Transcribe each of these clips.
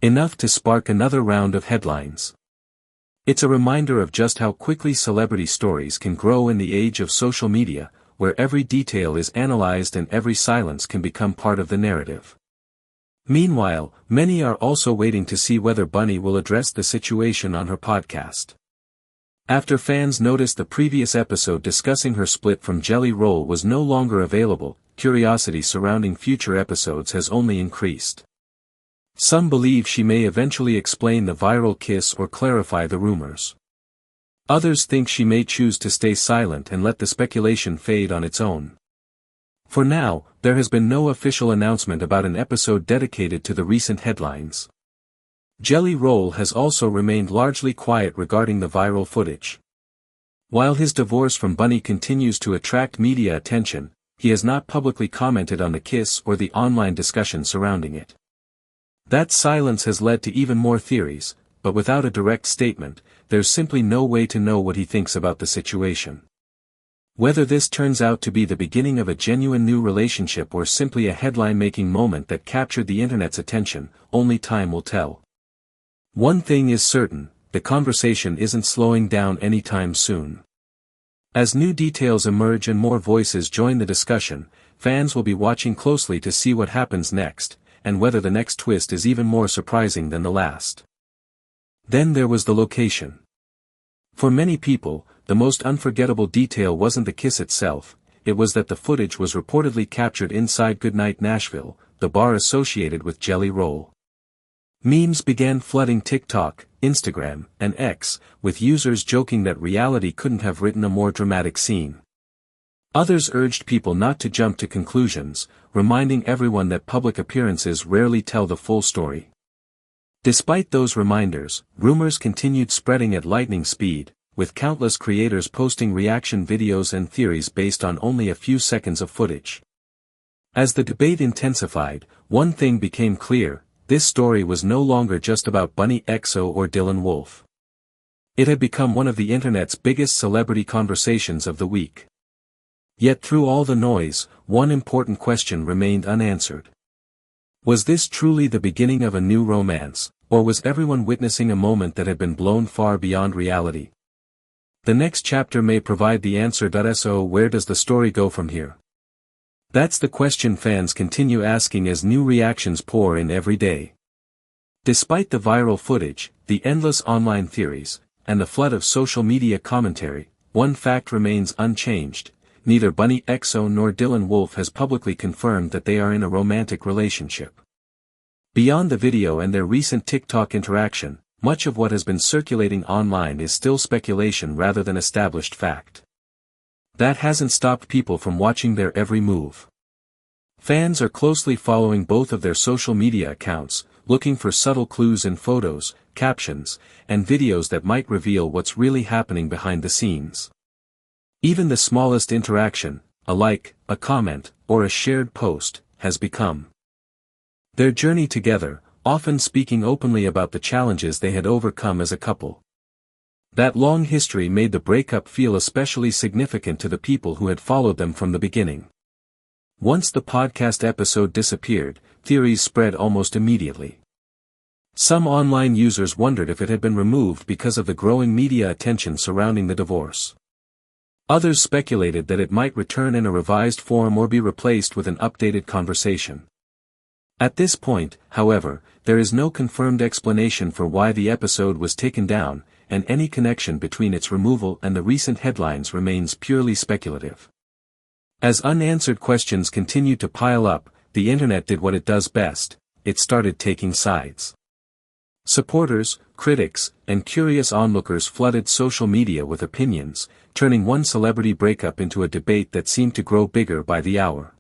Enough to spark another round of headlines. It's a reminder of just how quickly celebrity stories can grow in the age of social media, where every detail is analyzed and every silence can become part of the narrative. Meanwhile, many are also waiting to see whether Bunnie will address the situation on her podcast. After fans noticed the previous episode discussing her split from Jelly Roll was no longer available, curiosity surrounding future episodes has only increased. Some believe she may eventually explain the viral kiss or clarify the rumors. Others think she may choose to stay silent and let the speculation fade on its own. For now, there has been no official announcement about an episode dedicated to the recent headlines. Jelly Roll has also remained largely quiet regarding the viral footage. While his divorce from Bunnie continues to attract media attention, he has not publicly commented on the kiss or the online discussion surrounding it. That silence has led to even more theories, but without a direct statement, there's simply no way to know what he thinks about the situation. Whether this turns out to be the beginning of a genuine new relationship or simply a headline-making moment that captured the internet's attention, only time will tell. One thing is certain, the conversation isn't slowing down anytime soon. As new details emerge and more voices join the discussion, fans will be watching closely to see what happens next, and whether the next twist is even more surprising than the last. Then there was the location. For many people, the most unforgettable detail wasn't the kiss itself, it was that the footage was reportedly captured inside Goodnight Nashville, the bar associated with Jelly Roll. Memes began flooding TikTok, Instagram, and X, with users joking that reality couldn't have written a more dramatic scene. Others urged people not to jump to conclusions, reminding everyone that public appearances rarely tell the full story. Despite those reminders, rumors continued spreading at lightning speed, with countless creators posting reaction videos and theories based on only a few seconds of footage. As the debate intensified, one thing became clear: this story was no longer just about Bunnie XO or Dylan Wolf. It had become one of the internet's biggest celebrity conversations of the week. Yet through all the noise, one important question remained unanswered. Was this truly the beginning of a new romance, or was everyone witnessing a moment that had been blown far beyond reality? The next chapter may provide the answer. So where does the story go from here? That's the question fans continue asking as new reactions pour in every day. Despite the viral footage, the endless online theories, and the flood of social media commentary, one fact remains unchanged: neither Bunnie XO nor Dylan Wolf has publicly confirmed that they are in a romantic relationship. Beyond the video and their recent TikTok interaction, much of what has been circulating online is still speculation rather than established fact. That hasn't stopped people from watching their every move. Fans are closely following both of their social media accounts, looking for subtle clues in photos, captions, and videos that might reveal what's really happening behind the scenes. Even the smallest interaction, a like, a comment, or a shared post, has become their journey together, often speaking openly about the challenges they had overcome as a couple. That long history made the breakup feel especially significant to the people who had followed them from the beginning. Once the podcast episode disappeared, theories spread almost immediately. Some online users wondered if it had been removed because of the growing media attention surrounding the divorce. Others speculated that it might return in a revised form or be replaced with an updated conversation. At this point, however, there is no confirmed explanation for why the episode was taken down, and any connection between its removal and the recent headlines remains purely speculative. As unanswered questions continued to pile up, the internet did what it does best: it started taking sides. Supporters, critics, and curious onlookers flooded social media with opinions, turning one celebrity breakup into a debate that seemed to grow bigger by the hour.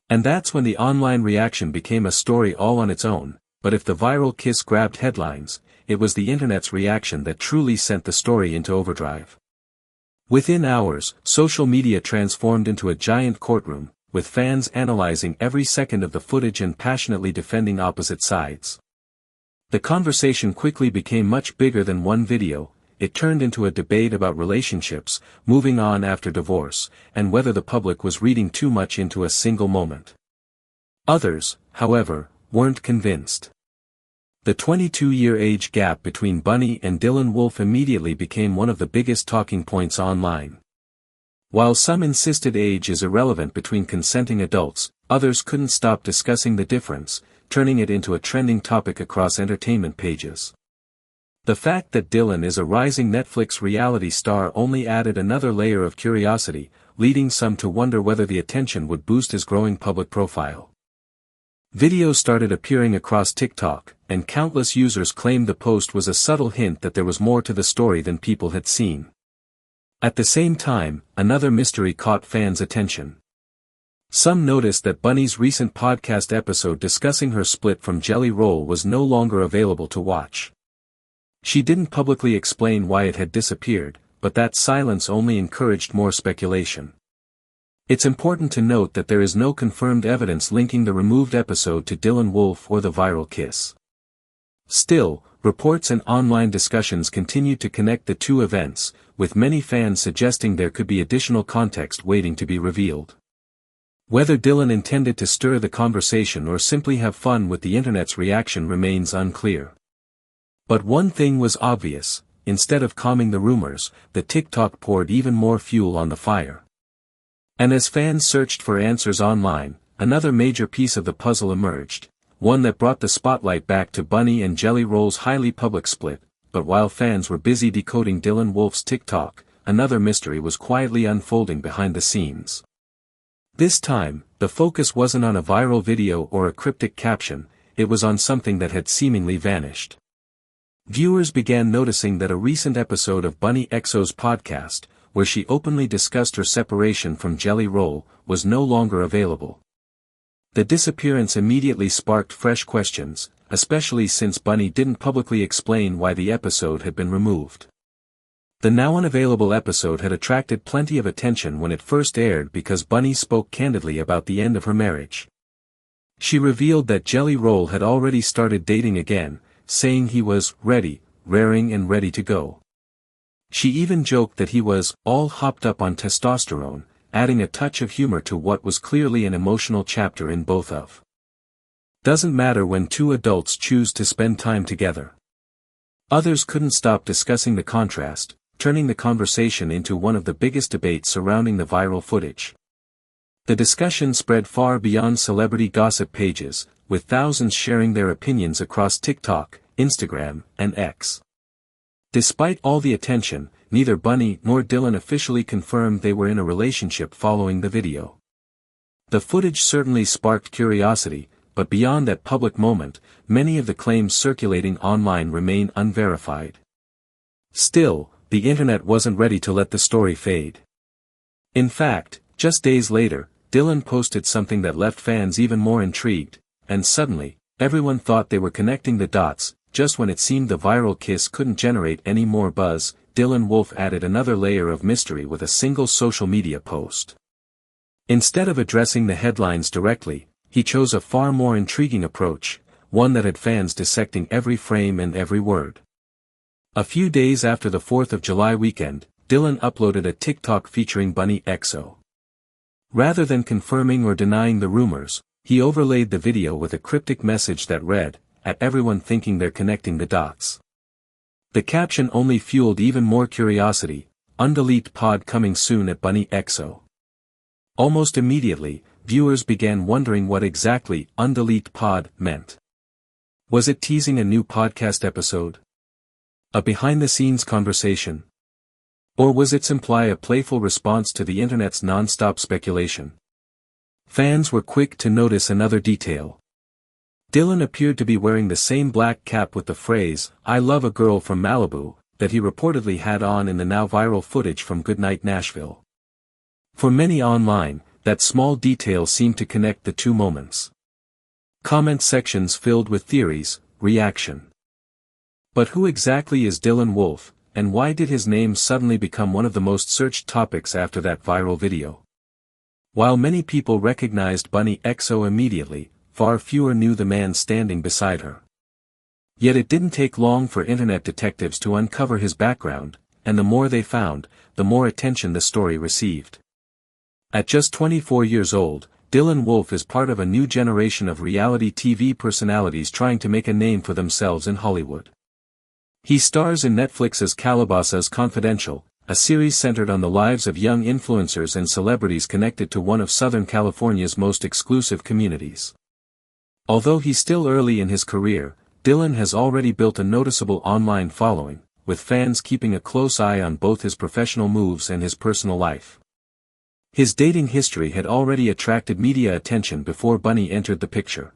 And that's when the online reaction became a story all on its own. But if the viral kiss grabbed headlines, it was the internet's reaction that truly sent the story into overdrive. Within hours, social media transformed into a giant courtroom, with fans analyzing every second of the footage and passionately defending opposite sides. The conversation quickly became much bigger than one video. It turned into a debate about relationships, moving on after divorce, and whether the public was reading too much into a single moment. Others, however, weren't convinced. The 22-year age gap between Bunnie and Dylan Wolf immediately became one of the biggest talking points online. While some insisted age is irrelevant between consenting adults, others couldn't stop discussing the difference, turning it into a trending topic across entertainment pages. The fact that Dylan is a rising Netflix reality star only added another layer of curiosity, leading some to wonder whether the attention would boost his growing public profile. Videos started appearing across TikTok, and countless users claimed the post was a subtle hint that there was more to the story than people had seen. At the same time, another mystery caught fans' attention. Some noticed that Bunnie's recent podcast episode discussing her split from Jelly Roll was no longer available to watch. She didn't publicly explain why it had disappeared, but that silence only encouraged more speculation. It's important to note that there is no confirmed evidence linking the removed episode to Dylan Wolf or the viral kiss. Still, reports and online discussions continued to connect the two events, with many fans suggesting there could be additional context waiting to be revealed. Whether Dylan intended to stir the conversation or simply have fun with the internet's reaction remains unclear. But one thing was obvious: instead of calming the rumors, the TikTok poured even more fuel on the fire. And as fans searched for answers online, another major piece of the puzzle emerged, one that brought the spotlight back to Bunnie and Jelly Roll's highly public split. But while fans were busy decoding Dylan Wolf's TikTok, another mystery was quietly unfolding behind the scenes. This time, the focus wasn't on a viral video or a cryptic caption, it was on something that had seemingly vanished. Viewers began noticing that a recent episode of Bunnie XO's podcast, where she openly discussed her separation from Jelly Roll, was no longer available. The disappearance immediately sparked fresh questions, especially since Bunnie didn't publicly explain why the episode had been removed. The now unavailable episode had attracted plenty of attention when it first aired because Bunnie spoke candidly about the end of her marriage. She revealed that Jelly Roll had already started dating again, saying he was ready, raring and ready to go. She even joked that he was all hopped up on testosterone, adding a touch of humor to what was clearly an emotional chapter in both of. Doesn't matter when two adults choose to spend time together. Others couldn't stop discussing the contrast, turning the conversation into one of the biggest debates surrounding the viral footage. The discussion spread far beyond celebrity gossip pages, with thousands sharing their opinions across TikTok, Instagram, and X. Despite all the attention, neither Bunnie nor Dylan officially confirmed they were in a relationship following the video. The footage certainly sparked curiosity, but beyond that public moment, many of the claims circulating online remain unverified. Still, the internet wasn't ready to let the story fade. In fact, just days later, Dylan posted something that left fans even more intrigued, and suddenly, everyone thought they were connecting the dots. Just when it seemed the viral kiss couldn't generate any more buzz, Dylan Wolf added another layer of mystery with a single social media post. Instead of addressing the headlines directly, he chose a far more intriguing approach, one that had fans dissecting every frame and every word. A few days after the 4th of July weekend, Dylan uploaded a TikTok featuring Bunnie XO. Rather than confirming or denying the rumors, he overlaid the video with a cryptic message that read, "At everyone thinking they're connecting the dots." The caption only fueled even more curiosity: "Undelete pod coming soon at Bunnie XO." Almost immediately, viewers began wondering what exactly "undelete pod" meant. Was it teasing a new podcast episode? A behind-the-scenes conversation? Or was its imply a playful response to the internet's non-stop speculation? Fans were quick to notice another detail. Dylan appeared to be wearing the same black cap with the phrase, "I love a girl from Malibu," that he reportedly had on in the now viral footage from Goodnight Nashville. For many online, that small detail seemed to connect the two moments. Comment sections filled with theories, reaction. But who exactly is Dylan Wolf, and why did his name suddenly become one of the most searched topics after that viral video? While many people recognized Bunnie XO immediately, far fewer knew the man standing beside her. Yet it didn't take long for internet detectives to uncover his background, and the more they found, the more attention the story received. At just 24 years old, Dylan Wolf is part of a new generation of reality TV personalities trying to make a name for themselves in Hollywood. He stars in Netflix's Calabasas Confidential, a series centered on the lives of young influencers and celebrities connected to one of Southern California's most exclusive communities. Although he's still early in his career, Dylan has already built a noticeable online following, with fans keeping a close eye on both his professional moves and his personal life. His dating history had already attracted media attention before Bunnie entered the picture.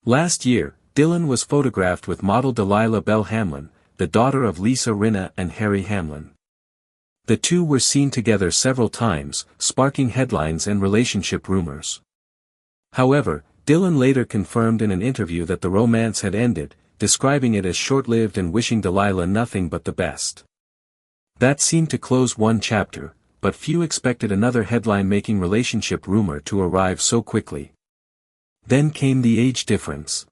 Last year, Dylan was photographed with model Delilah Bell Hamlin, the daughter of Lisa Rinna and Harry Hamlin. The two were seen together several times, sparking headlines and relationship rumors. However, Dylan later confirmed in an interview that the romance had ended, describing it as short-lived and wishing Delilah nothing but the best. That seemed to close one chapter, but few expected another headline-making relationship rumor to arrive so quickly. Then came the age difference.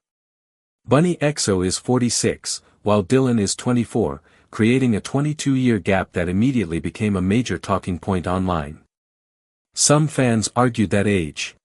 Bunnie XO is 46, while Dylan is 24, creating a 22-year gap that immediately became a major talking point online. Some fans argued that age